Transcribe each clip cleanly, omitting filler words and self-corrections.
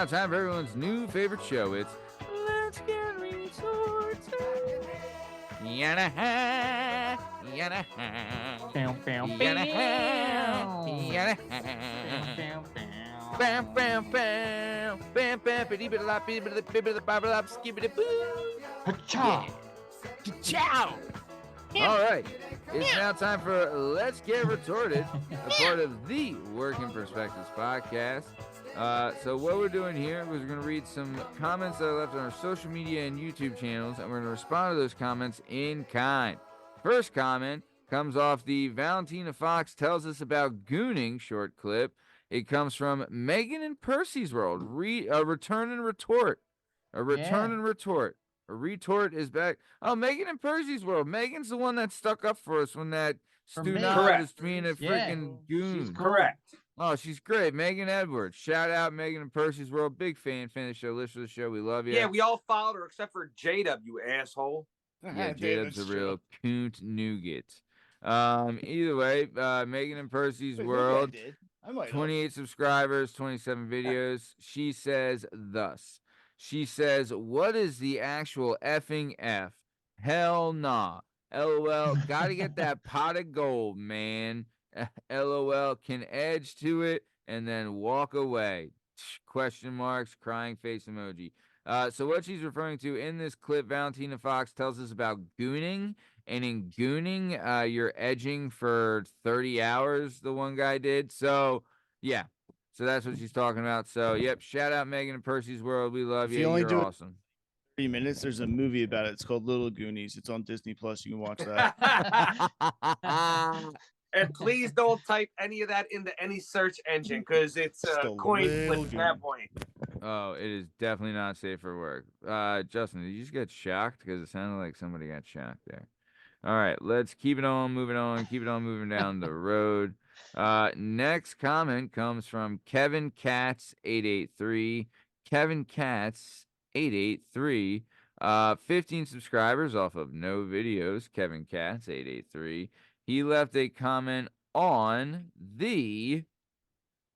now time for everyone's new favorite show. It's Let's Get Retorted. Yana-ha, yana-ha, yana-ha, yana-ha. Bam, bam, bam, bam, bam, biddy-biddy-lop, biddy-biddy-biddy-biddy-biddy-biddy-biddy-biddy, skibbity-boo. Ciao. Ciao. All right. It's now time for Let's Get Retorted, a part of the Working Perspectives podcast. So what we're doing here is we're going to read some comments that are left on our social media and YouTube channels, and we're going to respond to those comments in kind. First comment comes off the Valentina Fox Tells Us About Gooning short clip. It comes from Megan and Percy's World. Return and retort. A return and retort. A retort is back. Oh, Megan and Percy's World. Megan's the one that stuck up for us when that Stu Knob was being a freaking goon. She's correct. Oh, she's great. Megan Edwards. Shout out Megan and Percy's World. Big fan of the show. Listen to the show. We love you. Yeah, we all followed her except for JDub, you asshole. Yeah, JDub's a real coont nougat. Either way, Megan and Percy's World. 28 subscribers, 27 videos. She says thus. She says, what is the actual effing F? Hell nah. LOL. Gotta get that pot of gold, man. LOL. Can edge to it and then walk away. Question marks, crying face emoji. So what she's referring to in this clip, Valentina Fox tells us about gooning. And in gooning, you're edging for 30 hours, the one guy did. So, yeah. So that's what she's talking about. So, yep, shout out Megan and Percy's World. We love you. You're awesome. 3 minutes. There's a movie about it. It's called Little Goonies. It's on Disney Plus. You can watch that. And please don't type any of that into any search engine because it's a coin flip at that point. Oh, it is definitely not safe for work. Justin, did you just get shocked? Because it sounded like somebody got shocked there. All right, let's keep it on moving on. Keep it on moving down the road. Next comment comes from Kevin Katz 883. Kevin Katz 883. 15 subscribers off of no videos. Kevin Katz 883. He left a comment on the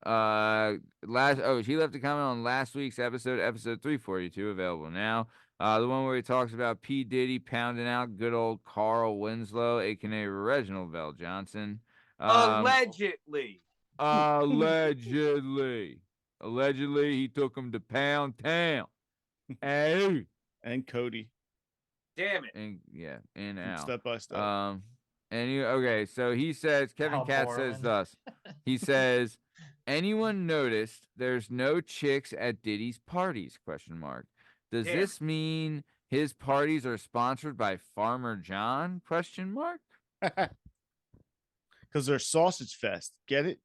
he left a comment on last week's episode 342, available now. The one where he talks about P. Diddy pounding out good old Carl Winslow, aka Reginald Bell Johnson. Allegedly. Allegedly, he took him to Pound Town. Hey. And Cody. Damn it. And Al. Step by step. Okay, so he says, Kevin Katz says thus. He says, anyone noticed there's no chicks at Diddy's parties? ? Does this mean his parties are sponsored by Farmer John? ? Because they're Sausage Fest. Get it?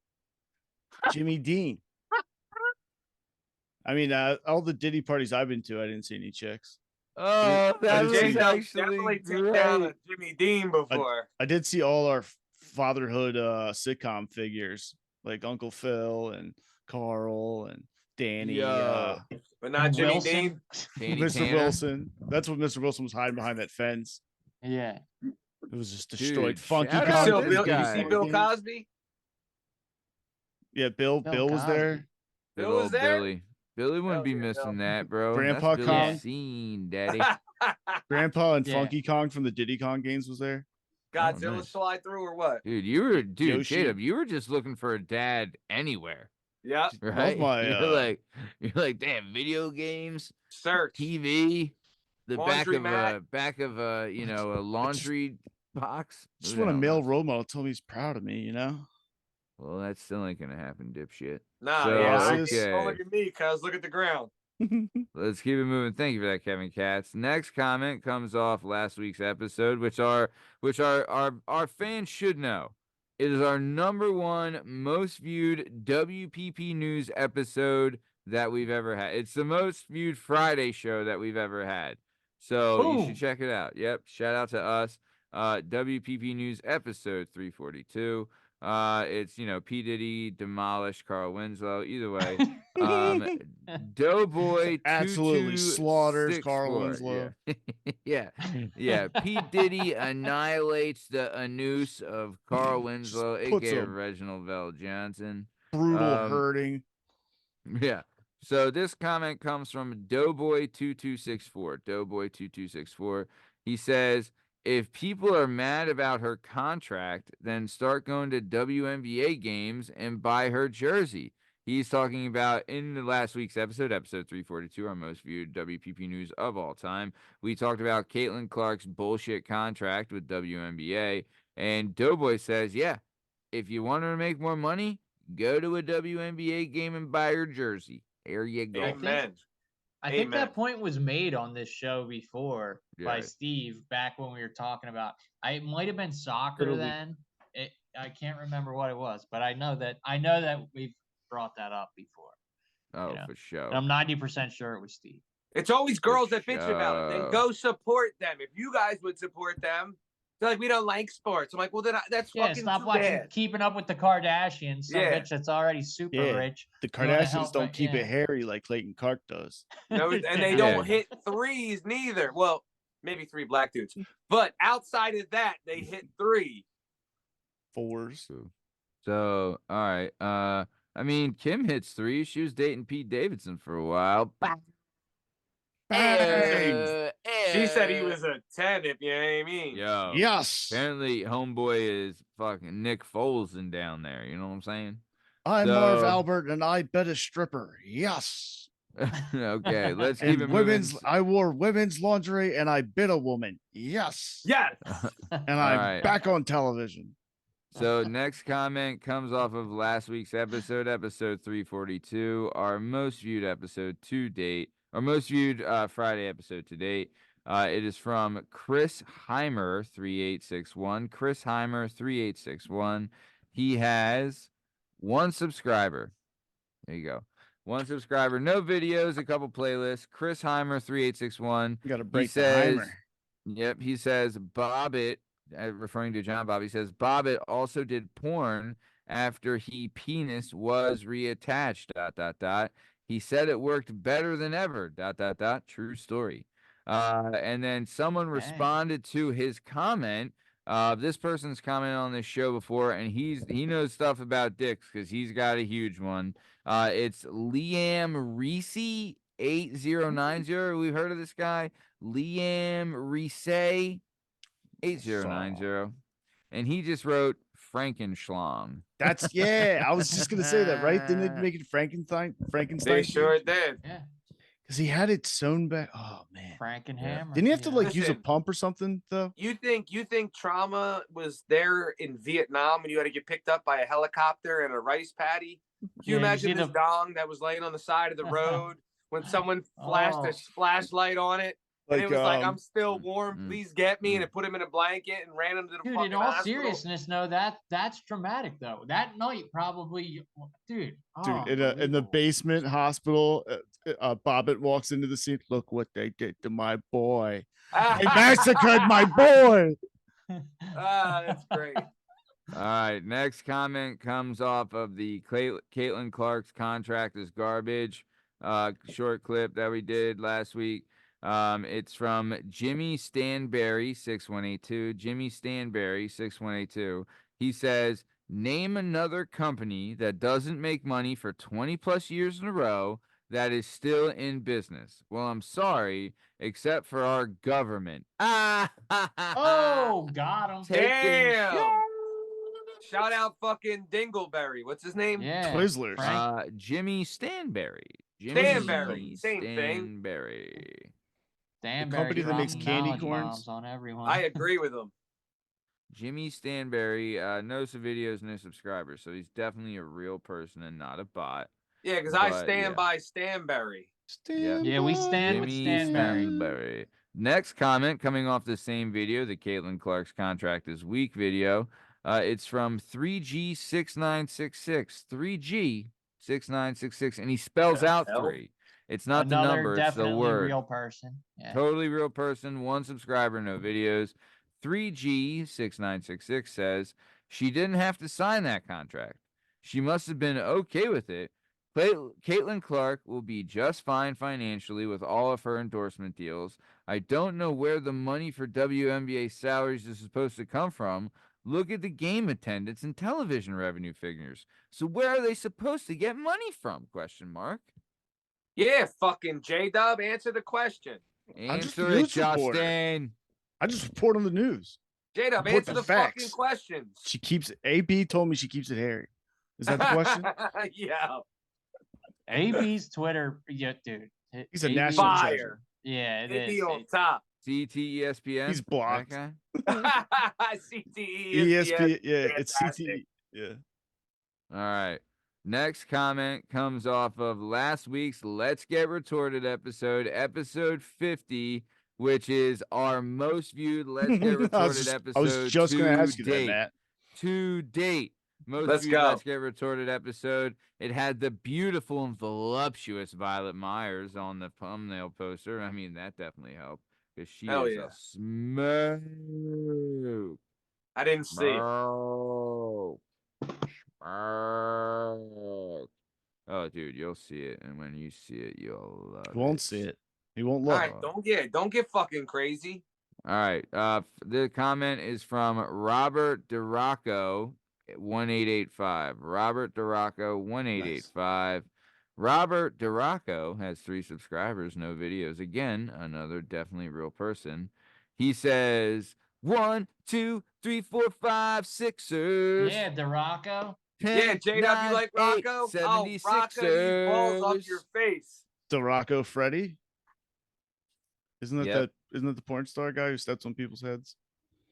Jimmy Dean. I mean, all the Diddy parties I've been to, I didn't see any chicks. Oh, that was actually definitely great. took down a Jimmy Dean before. I did see all our fatherhood sitcom figures, like Uncle Phil and Carl and Danny. But not Jimmy Dean. Mr. Wilson. That's what Mr. Wilson was hiding behind that fence. Yeah. It was just destroyed. Dude, Funky shout Kong. out this Did you guy. see Bill Cosby? Yeah, Bill was there. Bill was there? Billy wouldn't be missing that, bro. Grandpa That's Kong. Billy's scene, daddy. Grandpa and Funky Kong from the Diddy Kong games was there. Godzilla nice. slide through or what? Dude, Yoshi. JDub, you were just looking for a dad anywhere. Yeah. Right? My, you're like, damn, video games, Search. TV, the Laundry back of a laundry box. Just want a male role model. Tell me he's proud of me, you know? Well, that still ain't gonna happen, dipshit. Nah, So, okay. Don't look at me, cuz look at the ground. Let's keep it moving. Thank you for that, Kevin Katz. Next comment comes off last week's episode, which our fans should know. It is our #1 most viewed WPP news episode that we've ever had. It's the most viewed Friday show that we've ever had. So you should check it out. Yep. Shout out to us. WPP news episode 342. It's P. Diddy demolished Carl Winslow. Either way, Doughboy absolutely slaughters Carl Winslow. Yeah. P. Diddy annihilates the anus of Carl Winslow, aka Reginald Bell Johnson. Brutal hurting. Yeah. So this comment comes from Doughboy2264. Doughboy2264. He says, if people are mad about her contract, then start going to WNBA games and buy her jersey. He's talking about in the last week's episode 342, our most viewed WPP news of all time. We talked about Caitlin Clark's bullshit contract with WNBA. And Doughboy says, yeah, if you want her to make more money, go to a WNBA game and buy her jersey. There you go. Amen. I think that point was made on this show before by Steve back when we were talking about. It might have been soccer then. I can't remember what it was, but I know that we've brought that up before. Oh, for sure. And I'm 90% sure it was Steve. It's always girls that bitch about it. Then go support them. If you guys would support them, they're like, we don't like sports. I'm like, well, then that's fucking stop watching bad. Keeping Up with the Kardashians. Some bitch that's already super rich. The Kardashians don't keep it hairy like Clayton Clark does. No, and they don't hit threes neither. Well, maybe 3 black dudes. But outside of that, they hit 3. 4s. So, all right. I mean, Kim hits 3. She was dating Pete Davidson for a while. She said he was a 10, if you know what I mean. Yo, yes. Apparently, homeboy is fucking Nick Folesen down there. You know what I'm saying? I'm Marv Albert, and I bet a stripper. Yes. Okay, let's keep it moving. I wore women's lingerie, and I bit a woman. Yes. Yes. And I'm back on television. So next comment comes off of last week's episode 342, our most viewed episode to date, our most viewed Friday episode to date. It is from Chris Heimer 3861. Chris Heimer 3861. He has 1 subscriber. There you go. 1 subscriber, no videos, a couple playlists. Chris Heimer 3861. You got to break the Heimer. Yep, he says Bobbit, referring to John Bob, he says Bobbit also did porn after he penis was reattached, ... He said it worked better than ever, ... True story. And then someone responded to his comment. This person's commented on this show before, and he knows stuff about dicks because he's got a huge one. It's Liam Reese 8090. We've heard of this guy, Liam Reese 8090, and he just wrote Frankenschlong. That's I was just gonna say that, right? Didn't they make it Frankenstein? They sure did. Yeah. Because he had it sewn back. Oh man, Frankenhammer. Didn't he have to use a pump or something though? You think trauma was there in Vietnam when you had to get picked up by a helicopter and a rice paddy? Can you imagine this dong that was laying on the side of the road when someone flashed a flashlight on it? And it was like, I'm still warm. Please get me. And it put him in a blanket and ran him to the fucking in all hospital. seriousness, no, that's dramatic though. That night probably, dude. In the basement hospital, Bobbit walks into the scene. Look what they did to my boy. They massacred my boy. That's great. All right, next comment comes off of the Caitlin Clark's contract is garbage short clip that we did last week. It's from Jimmy Stanberry 6182. Jimmy Stanberry 6182. He says, name another company that doesn't make money for 20 plus years in a row that is still in business. Well, I'm sorry, except for our government. Oh, got him. Damn. Shout out fucking Dingleberry. What's his name? Yeah. Twizzlers. Jimmy Stanberry. Stanberry. Same thing. Stanberry. The company that makes candy corns on everyone. I agree with him. Jimmy Stanberry, no videos, no subscribers, so he's definitely a real person and not a bot. Yeah, because I stand by Stanberry. Yeah, we stand with Stanberry. Next comment coming off the same video, the Caitlin Clark's contract is weak video. It's from 3G6966. 3G6966, and he spells out 3. It's not the number, it's the word. Real person. Yeah. Totally real person. 1 subscriber, no videos. 3G6966 says she didn't have to sign that contract. She must have been okay with it. Caitlin Clark will be just fine financially with all of her endorsement deals. I don't know where the money for WNBA salaries is supposed to come from. Look at the game attendance and television revenue figures. So where are they supposed to get money from? Question mark. Yeah, fucking JDub, answer the question. I'm just a Answer it, news reporter. Justin. I just report on the news. JDub, Report answer the the fucking facts. questions. She keeps AB told me she keeps it hairy. Is that the question? Yeah. AB's Twitter, yeah, dude. He's a AB national Fire. treasure. Yeah, it AB is. on top. CTESPN. He's blocked. That guy? CTE. ESP, yeah, it's fantastic. CTE. Yeah. All right. Next comment comes off of last week's Let's Get Retorted episode 50, which is our most viewed Let's Get Retorted I was episode just gonna to ask you that, date. Matt. To date. Most Let's viewed go. Let's Get Retorted episode. It had the beautiful and voluptuous Violet Myers on the thumbnail poster. I mean, that definitely helped because she Hell is yeah. a smoke. I didn't see it. Smoke. Smoke. Oh, dude, you'll see it, and when you see it, you'll love He won't see it. He won't All look. right, don't get fucking crazy. All right. The comment is from Robert DeRocco, 1885. Robert DeRocco, 1885. Robert DeRocco has 3 subscribers, no videos. Again, another definitely real person. He says 1, 2, 3, 4, 5, Sixers. Yeah, DeRocco. 10, Yeah, JDub, 9, you like 8, Rocco? Oh, Rocco, you balls off your face. The Rocco Freddy. Isn't that Yep. isn't that the porn star guy who steps on people's heads?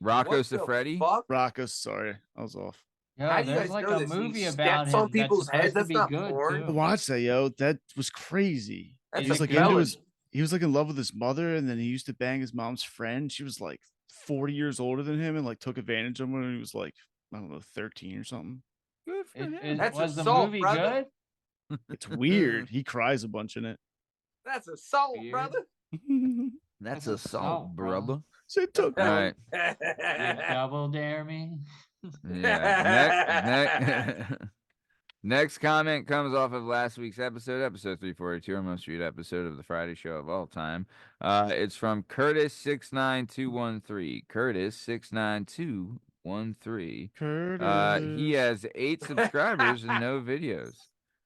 Rocco What the Siffredi. fuck? Rocco, sorry, I was off. Yo, How do you there's guys like know a this? He movie steps about on him people's that's heads? supposed to That's be not good porn. too. Watch that, yo. That was crazy. That's He was like felony. into his. He was like in love with his mother, and then he used to bang his mom's friend. She was like 40 years older than him, and like took advantage of him when he was like, I don't know, 13 or something. Good for him. That's was the assault, movie brother. good? It's weird. He cries a bunch in it. That's assault, Weird. brother. That's That's assault, assault, brother. brother. So it took All right. You double dare me. Yeah. Next comment comes off of last week's episode 342, our most viewed episode of the Friday show of all time. It's from Curtis69213. Curtis69213. Curtis. He has 8 subscribers and no videos.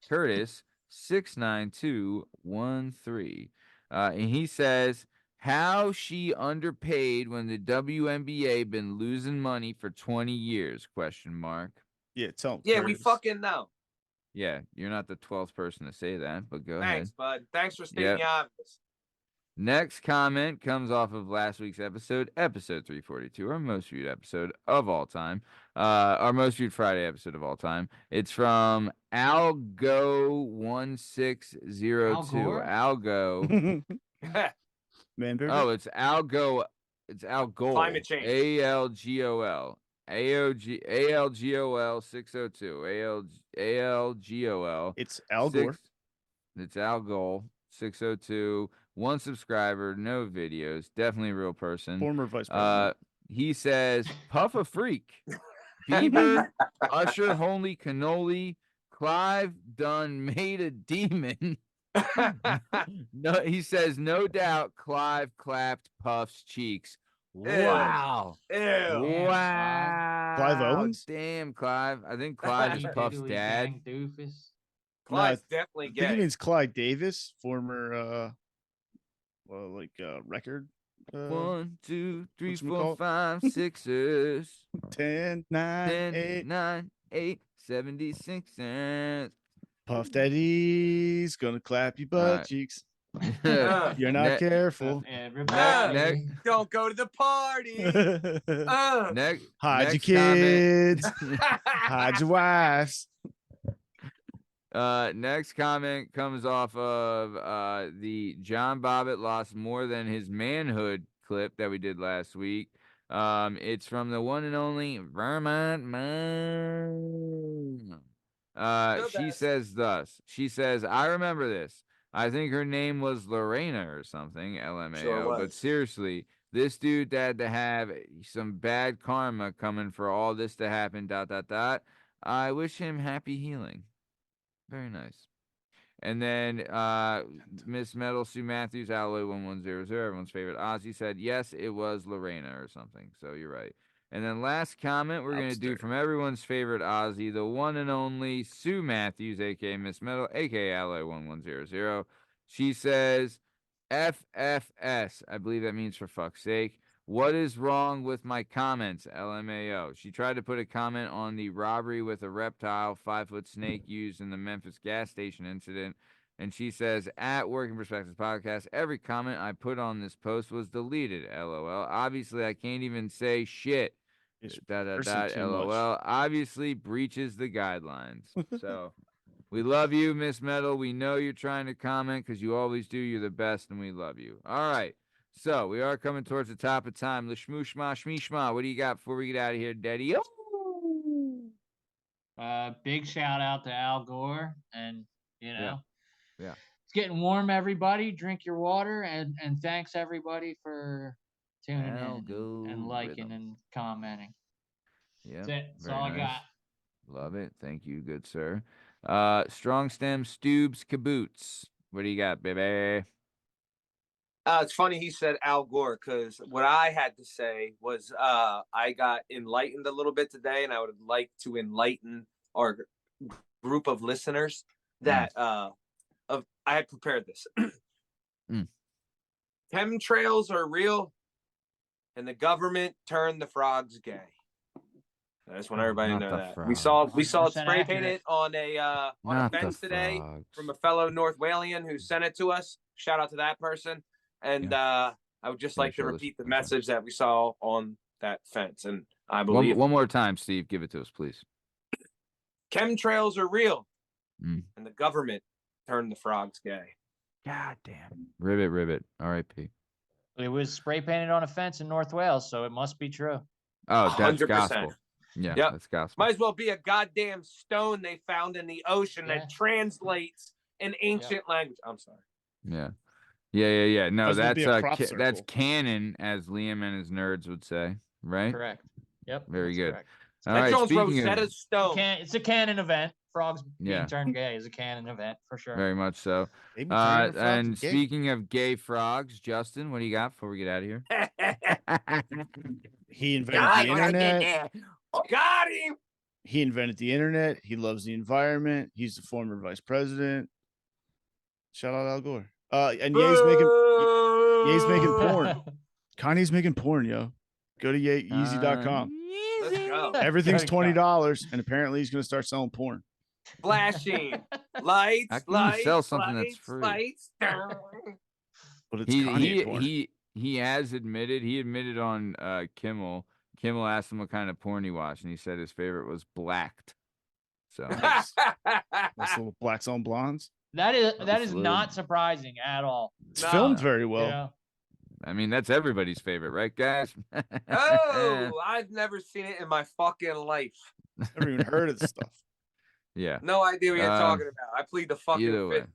Curtis69213. And he says, how she underpaid when the WNBA been losing money for 20 years? Question mark. Yeah, tell him. Yeah, we Curtis. fucking know. Yeah, you're not the 12th person to say that, but go Thanks, ahead. bud. Thanks for stating Yep. the obvious. Next comment comes off of last week's episode 342, our most viewed episode of all time. Our most viewed Friday episode of all time. It's from Algo1602. Algo. Man, baby. Oh, it's Algo. It's Algol. Climate change. ALGOL. ALGOL 602. ALGOL. It's Al Gore. It's Algol 602. 1 subscriber, no videos. Definitely a real person. Former vice president. He says, Puff a freak. Bieber, Usher, Holy Cannoli, Clive done made a demon. No, he says, no doubt Clive clapped Puff's cheeks. Wow. Ew. Wow. Clive Owens? Damn, Clive. I think Clive is Puff's Diddly dad. dang doofus. Clyde's definitely I think he gay. means Clyde Davis, former record. 1, 2, 3, 4, whatchamacallit? 5, Sixers. 10, 9, 10, 8. 9, 8, 76 cents. Puff Daddy's gonna clap your butt Alright. cheeks. Uh, You're not careful. Everybody. Don't go to the party. Next, Hide your next kids. comment. Hide your wives. Next comment comes off of the John Bobbitt lost more than his manhood clip that we did last week. It's from the one and only Vermont Mom. She says thus. She says, I remember this. I think her name was Lorena or something, LMAO. Sure was. But seriously, this dude had to have some bad karma coming for all this to happen, ... I wish him happy healing. Very nice. And then Miss Metal Sue Matthews, Alloy 1100, everyone's favorite Ozzy, said, yes, it was Lorena or something. So you're right. And then last comment we're going to do from everyone's favorite Ozzy, the one and only Sue Matthews, a.k.a. Miss Metal, a.k.a. Alloy 1100. She says, FFS. I believe that means for fuck's sake. What is wrong with my comments? LMAO. She tried to put a comment on the robbery with a reptile 5-foot snake used in the Memphis gas station incident. And she says, at Working Perspectives Podcast, every comment I put on this post was deleted. LOL. Obviously, I can't even say shit. LOL. Obviously breaches the guidelines. So we love you, Miss Metal. We know you're trying to comment because you always do. You're the best, and we love you. All right. So we are coming towards the top of time. L'shmooshma, shmeeshma. What do you got before we get out of here, Daddy? Big shout out to Al Gore, and yeah. It's getting warm, everybody. Drink your water, and thanks everybody for tuning in and liking and commenting. Yeah, that's all nice. I got. Love it. Thank you, good sir. Strong Stem Stoobs Caboots. What do you got, baby? It's funny he said Al Gore, because what I had to say was I got enlightened a little bit today, and I would like to enlighten our group of listeners that I had prepared this. Chemtrails are real, and the government turned the frogs gay. I just want everybody to know that. We saw it spray painted on a fence today from a fellow North Walian who sent it to us. Shout out to that person. And I would just like to repeat the message that we saw on that fence. And I believe one more time, Steve, give it to us, please. Chemtrails are real, and the government turned the frogs gay. God damn. Ribbit. R.I.P. It was spray painted on a fence in North Wales, so it must be true. Oh, that's 100%. Gospel. Yeah, that's gospel. Might as well be a goddamn stone they found in the ocean that translates in ancient language. I'm sorry. Yeah. No, that's canon, as Liam and his nerds would say, right? Correct. Yep. Very good. Correct. All right. Rosetta Stone. It's a canon event. Frogs being turned gay is a canon event for sure. Very much so. And speaking of gay frogs, Justin, what do you got before we get out of here? He invented the internet. Got him. He invented the internet. He loves the environment. He's the former vice president. Shout out Al Gore. And Ye's making porn. Kanye's making porn, yo. Go to Yeezy.com. Let's go. Everything's $20, and apparently he's going to start selling porn. Flashing lights, sell something that's free. Lights. But it's Kanye porn. He has admitted. He admitted on Kimmel. Kimmel asked him what kind of porn he watched, and he said his favorite was Blacked. So that's little Blacks on Blondes. That is not surprising at all. It's filmed very well. Yeah. I mean, that's everybody's favorite, right, guys? Oh, I've never seen it in my fucking life. Never even heard of this stuff. Yeah. No idea what you're talking about. I plead the fucking fifth.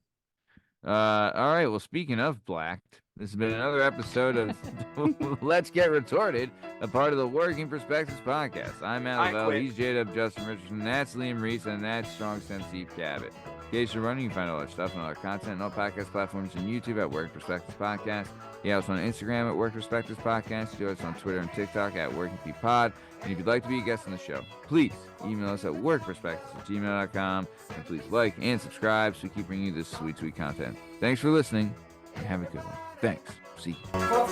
All right. Well, speaking of Blacked, this has been another episode of Let's Get Retorted, a part of the Working Perspectives podcast. I'm Lavelle. He's JDub, Justin Richardson. That's Liam Reese, and that's Strong Sense Steve Cabot. In case you're running, you can find all our stuff and all our content and all podcast platforms and YouTube at Working Perspectives Podcast. Yeah, us on Instagram at Working Perspectives Podcast. You us on Twitter and TikTok at WorkingPod. And if you'd like to be a guest on the show, please email us at workperspectives@gmail.com. And please like and subscribe so we keep bringing you this sweet, sweet content. Thanks for listening and have a good one. Thanks. See you.